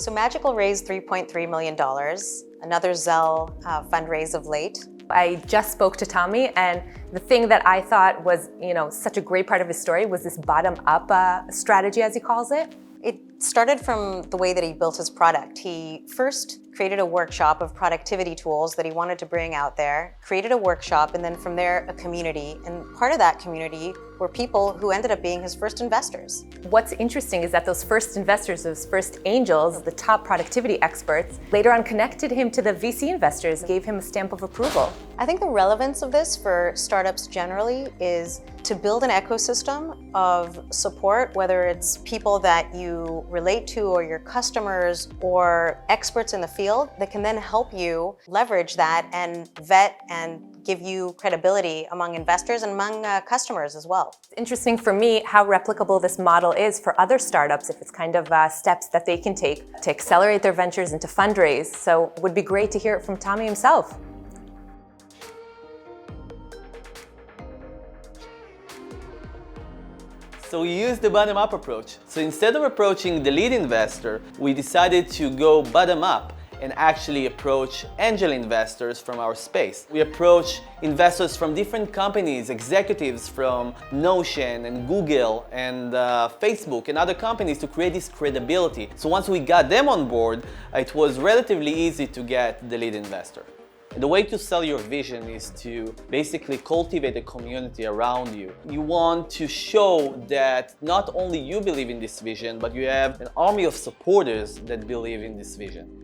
So Magical raised $3.3 million, another Zell fundraise of late. I just spoke to Tommy, and the thing that I thought was, such a great part of his story was this bottom-up strategy, as he calls it. It started from the way that he built his product. He first created a workshop of productivity tools that he wanted to bring out there, created a workshop, and then from there, a community. And part of that community were people who ended up being his first investors. What's interesting is that those first investors, those first angels, the top productivity experts, later on connected him to the VC investors, gave him a stamp of approval. I think the relevance of this for startups generally is to build an ecosystem of support, whether it's people that you relate to or your customers or experts in the field that can then help you leverage that and vet and give you credibility among investors and among customers as well. It's interesting for me how replicable this model is for other startups, if it's kind of steps that they can take to accelerate their ventures and to fundraise. So it would be great to hear it from Tommy himself. So we used the bottom-up approach. So instead of approaching the lead investor, we decided to go bottom-up and actually approach angel investors from our space. We approach investors from different companies, executives from Notion and Google and Facebook and other companies to create this credibility. So once we got them on board, it was relatively easy to get the lead investor. The way to sell your vision is to basically cultivate a community around you. You want to show that not only you believe in this vision, but you have an army of supporters that believe in this vision.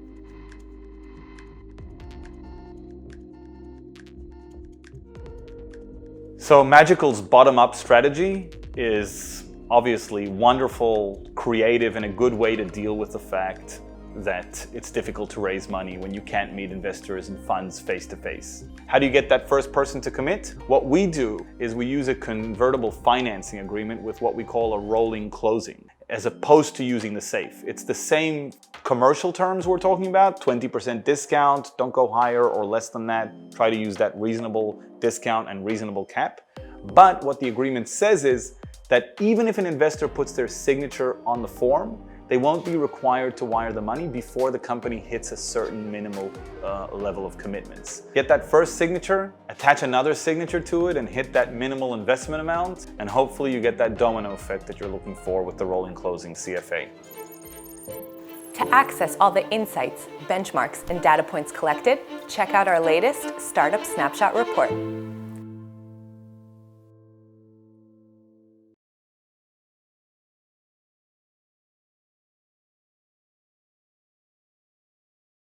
So Magical's bottom-up strategy is obviously wonderful, creative, and a good way to deal with the fact that it's difficult to raise money when you can't meet investors and funds face-to-face. How do you get that first person to commit? What we do is we use a convertible financing agreement with what we call a rolling closing, as opposed to using the SAFE. It's the same commercial terms we're talking about, 20% discount, don't go higher or less than that. Try to use that reasonable discount and reasonable cap. But what the agreement says is that even if an investor puts their signature on the form, they won't be required to wire the money before the company hits a certain minimal level of commitments. Get that first signature, attach another signature to it, and hit that minimal investment amount, and hopefully you get that domino effect that you're looking for with the rolling closing CFA. To access all the insights, benchmarks, and data points collected, check out our latest Startup Snapshot report.